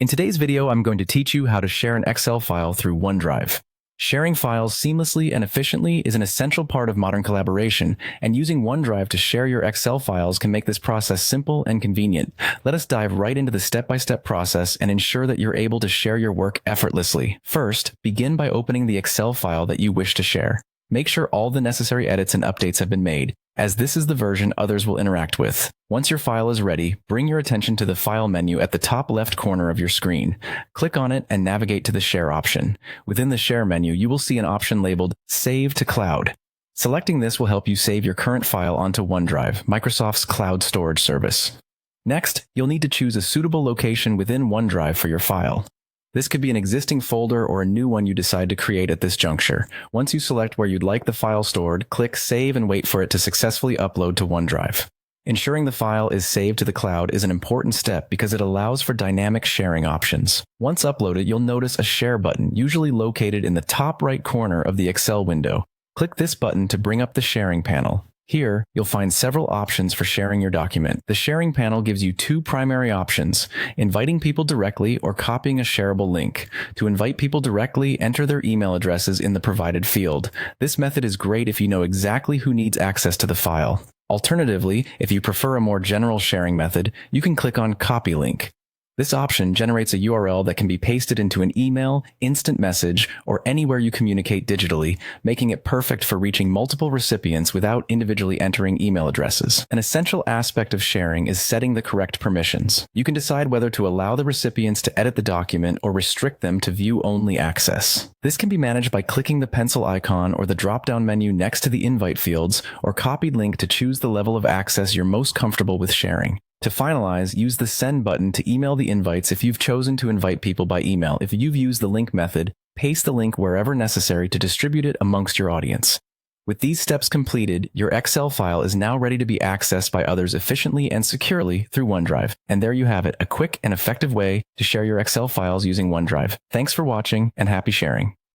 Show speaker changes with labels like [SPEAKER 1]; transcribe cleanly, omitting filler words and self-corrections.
[SPEAKER 1] In today's video, I'm going to teach you how to share an Excel file through OneDrive. Sharing files seamlessly and efficiently is an essential part of modern collaboration, and using OneDrive to share your Excel files can make this process simple and convenient. Let us dive right into the step-by-step process and ensure that you're able to share your work effortlessly. First, begin by opening the Excel file that you wish to share. Make sure all the necessary edits and updates have been made, as this is the version others will interact with. Once your file is ready, bring your attention to the File menu at the top left corner of your screen. Click on it and navigate to the Share option. Within the Share menu, you will see an option labeled Save to Cloud. Selecting this will help you save your current file onto OneDrive, Microsoft's cloud storage service. Next, you'll need to choose a suitable location within OneDrive for your file. This could be an existing folder or a new one you decide to create at this juncture. Once you select where you'd like the file stored, click Save and wait for it to successfully upload to OneDrive. Ensuring the file is saved to the cloud is an important step because it allows for dynamic sharing options. Once uploaded, you'll notice a Share button, usually located in the top right corner of the Excel window. Click this button to bring up the sharing panel. Here, you'll find several options for sharing your document. The sharing panel gives you two primary options: inviting people directly or copying a shareable link. To invite people directly, enter their email addresses in the provided field. This method is great if you know exactly who needs access to the file. Alternatively, if you prefer a more general sharing method, you can click on Copy Link. This option generates a URL that can be pasted into an email, instant message, or anywhere you communicate digitally, making it perfect for reaching multiple recipients without individually entering email addresses. An essential aspect of sharing is setting the correct permissions. You can decide whether to allow the recipients to edit the document or restrict them to view-only access. This can be managed by clicking the pencil icon or the drop-down menu next to the invite fields, or copied link to choose the level of access you're most comfortable with sharing. To finalize, use the Send button to email the invites if you've chosen to invite people by email. If you've used the link method, paste the link wherever necessary to distribute it amongst your audience. With these steps completed, your Excel file is now ready to be accessed by others efficiently and securely through OneDrive. And there you have it, a quick and effective way to share your Excel files using OneDrive. Thanks for watching and happy sharing.